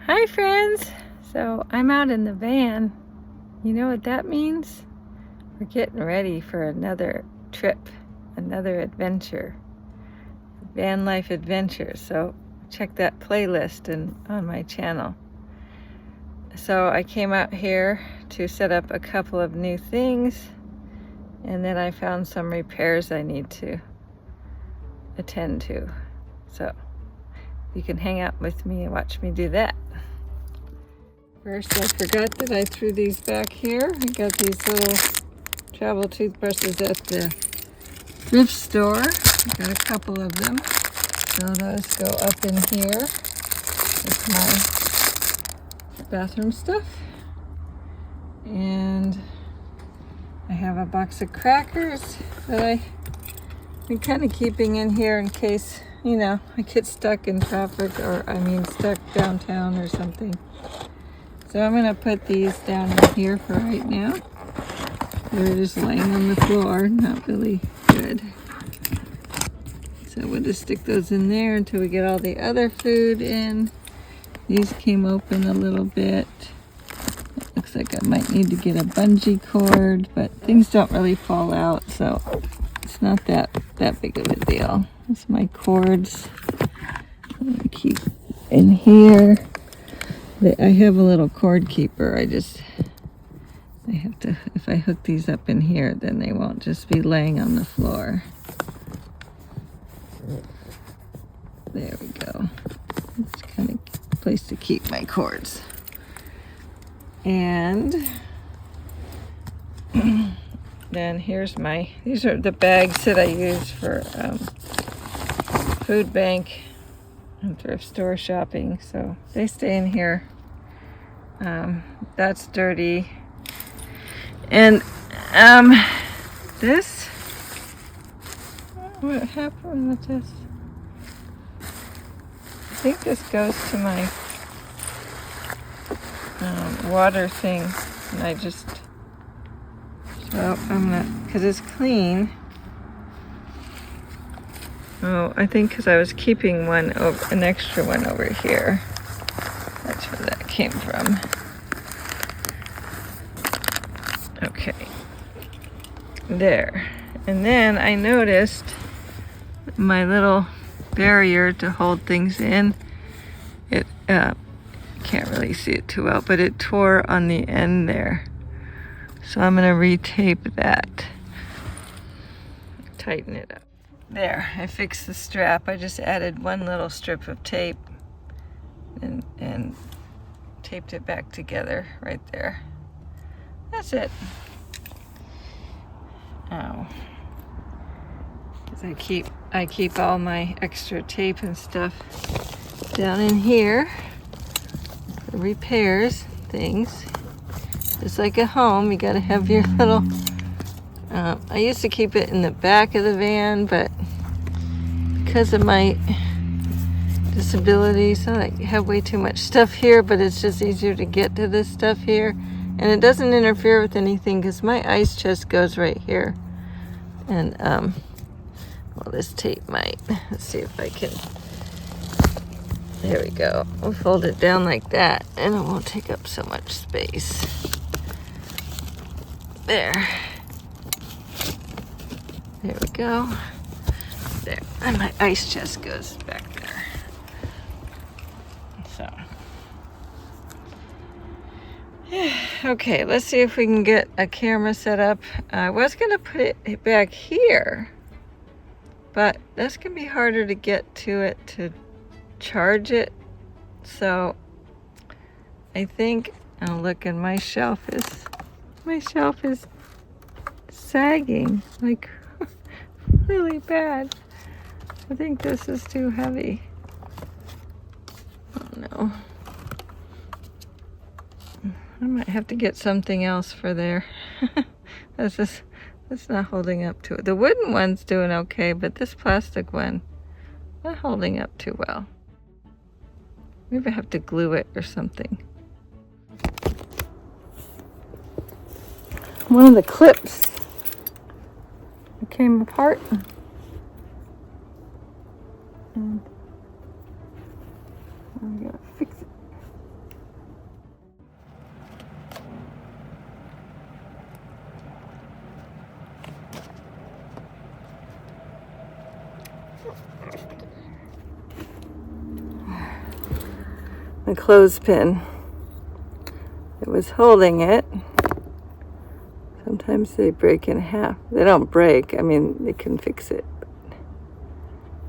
Hi friends! So I'm out in the van. You know what that means? We're getting ready for another trip, another adventure. Vanlife adventures. So check that playlist on my channel. So I came out here to set up a couple of new things, and then I found some repairs I need to attend to. So you can hang out with me and watch me do that. First, I forgot that I threw these back here. I got these little travel toothbrushes at the thrift store. I got a couple of them. So those go up in here with my bathroom stuff. And I have a box of crackers that I've been kind of keeping in here in case, you know, I get stuck in traffic, or stuck downtown or something. So I'm going to put these down in here for right now. They're just laying on the floor, not really good. So we'll just stick those in there until we get all the other food in. These came open a little bit. It looks like I might need to get a bungee cord, but things don't really fall out, so it's not that big of a deal. That's my cords. I'm going to keep in here. I have a little cord keeper. I have to, if I hook these up in here, then they won't just be laying on the floor. There we go. It's kind of a place to keep my cords. And then these are the bags that I use for food bank and thrift store shopping. So they stay in here. That's dirty. And this, what happened with this? I think this goes to my water thing, and I just, so I'm not, because it's clean. Oh, I think because I was keeping an extra one over here. That's where that came from. Okay, there. And then I noticed my little barrier to hold things in, it can't really see it too well, but it tore on the end there. So I'm going to retape that, tighten it up. There, I fixed the strap. I just added one little strip of tape and taped it back together right there. That's it. Oh, because I keep all my extra tape and stuff down in here for repairs, things. Just like at home, you gotta have your little. I used to keep it in the back of the van, but because of my disabilities, I have way too much stuff here, but it's just easier to get to this stuff here. And it doesn't interfere with anything because my ice chest goes right here. And, well, this tape might. Let's see if I can. There we go. We'll fold it down like that, and it won't take up so much space. There. There we go. There. And my ice chest goes back there. So. Okay, let's see if we can get a camera set up. I was going to put it back here, but that's going to be harder to get to it to charge it. So I think, oh look, and my shelf is sagging like really bad. I think this is too heavy. Oh no. I might have to get something else for there. That's not holding up to it. The wooden one's doing okay, but this plastic one, not holding up too well. Maybe I have to glue it or something. One of the clips came apart. And I'm gonna fix it. The clothespin that was holding it. Sometimes they break in half. They don't break. I mean, they can fix it.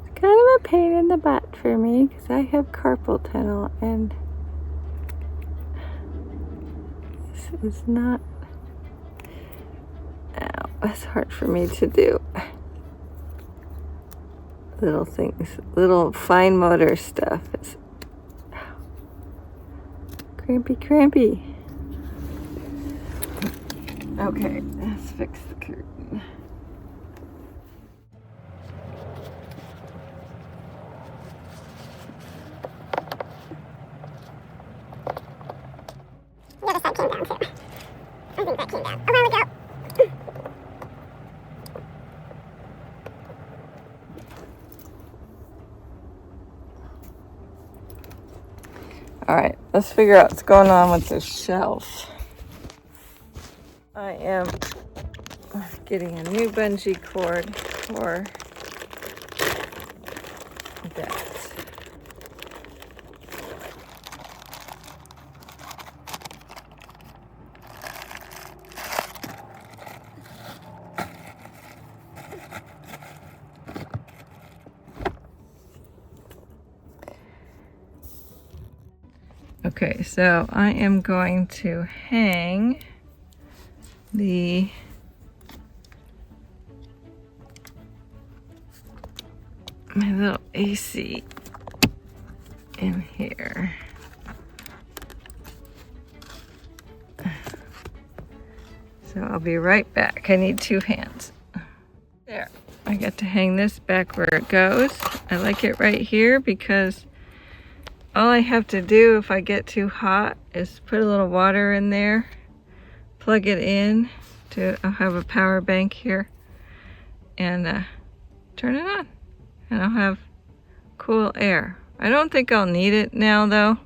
It's kind of a pain in the butt for me because I have carpal tunnel and this is not. Ow, that's hard for me to do. Little things, little fine motor stuff is crampy. Okay, let's fix the curtain. The other side came down too. I think that came down a while ago. Alright, let's figure out what's going on with this shelf. I am getting a new bungee cord for that. Okay, so I am going to hang my little AC in here. So I'll be right back. I need 2 hands. There, I got to hang this back where it goes. I like it right here because all I have to do if I get too hot is put a little water in there, plug it in I'll have a power bank here, and turn it on, and I'll have cool air. I don't think I'll need it now though.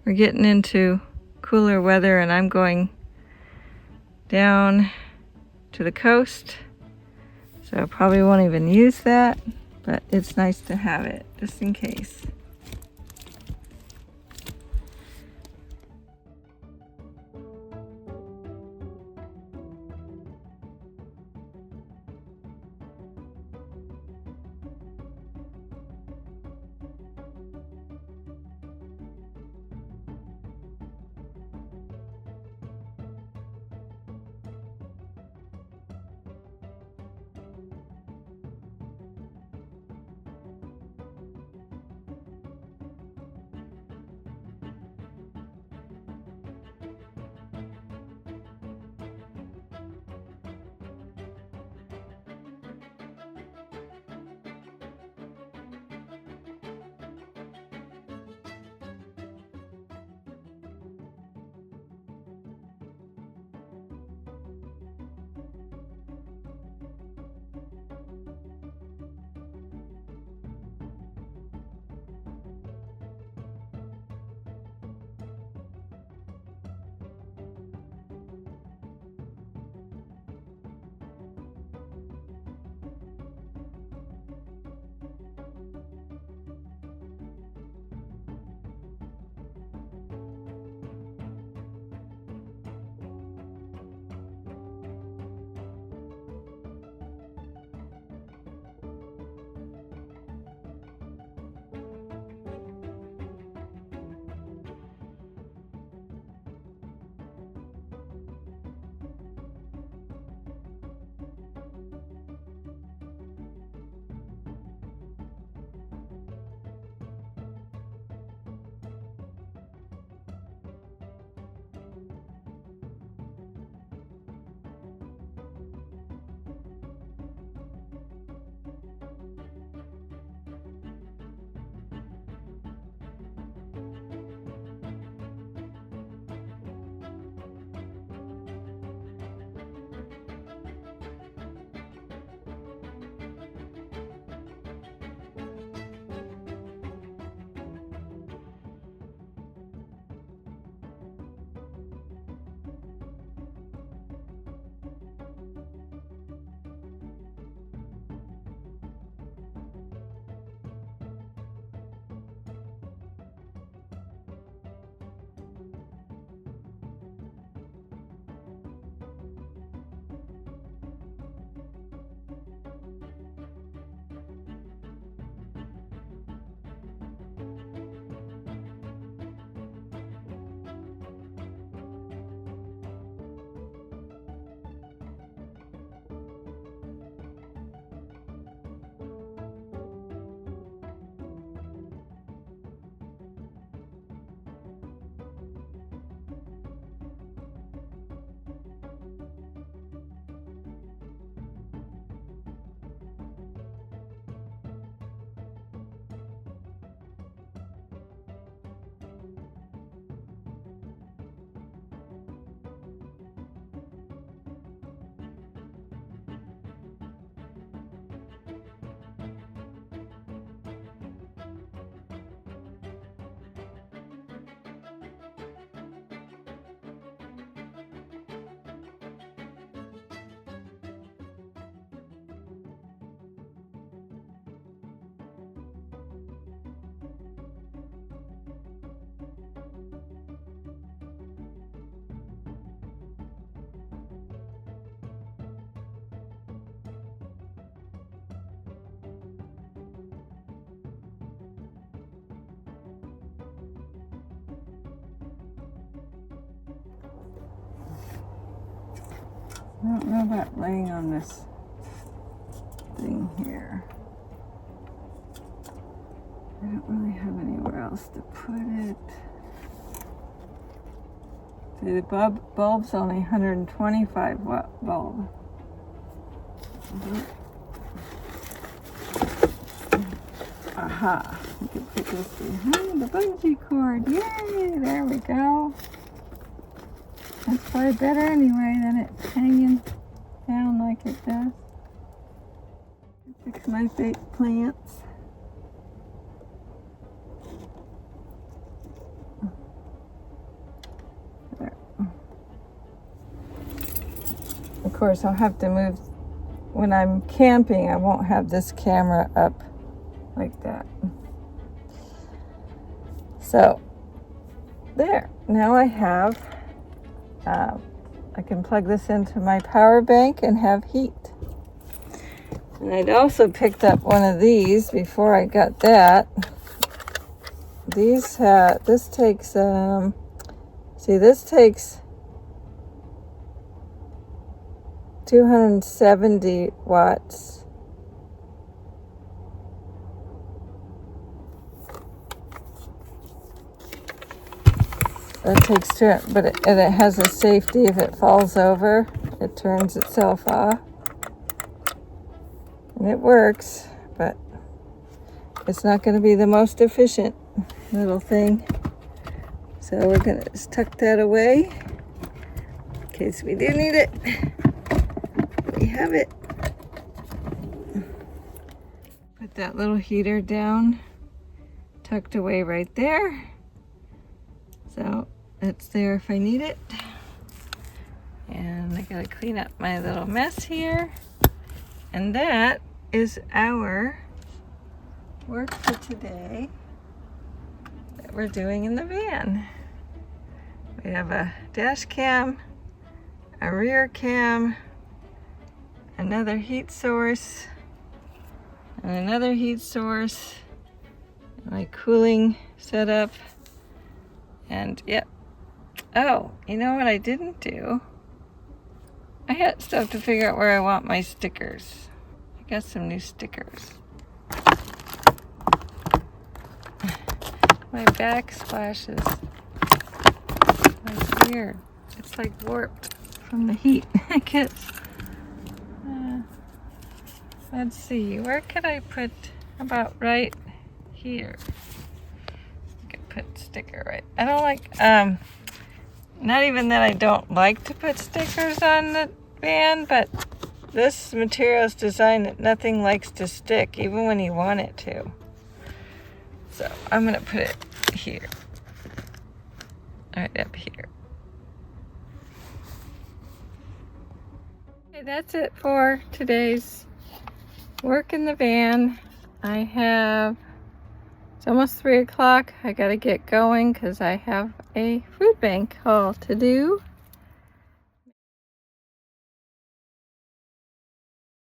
We're getting into cooler weather and I'm going down to the coast, so I probably won't even use that, but it's nice to have it just in case. I don't know about laying on this thing here. I don't really have anywhere else to put it. See, the bulb's only 125 watt bulb. Aha, you can put this behind the bungee cord. Yay, there we go. That's probably better anyway than it hanging down like it does. Fix my fake plants. There. Of course, I'll have to move. When I'm camping, I won't have this camera up like that. So, there. Now I have, I can plug this into my power bank and have heat. And I'd also picked up one of these before I got that. This takes, this takes 270 watts. That takes two, but it has a safety. If it falls over, it turns itself off. And it works, but it's not going to be the most efficient little thing. So we're going to just tuck that away in case we do need it. We have it. Put that little heater down, tucked away right there. So it's there if I need it. And I gotta clean up my little mess here. And that is our work for today that we're doing in the van. We have a dash cam, a rear cam, another heat source, and another heat source, my cooling setup, and yep. Oh, you know what I didn't do? I had stuff to figure out where I want my stickers. I got some new stickers. My backsplash is like weird. It's like warped from the heat, I guess. Let's see, where could I put, about right here? I could put sticker right. I don't like, not even that I don't like to put stickers on the van, but this material is designed that nothing likes to stick, even when you want it to. So I'm gonna put it here, right up here. Okay, that's it for today's work in the van. It's almost 3 o'clock. I gotta get going because I have a food bank haul to do.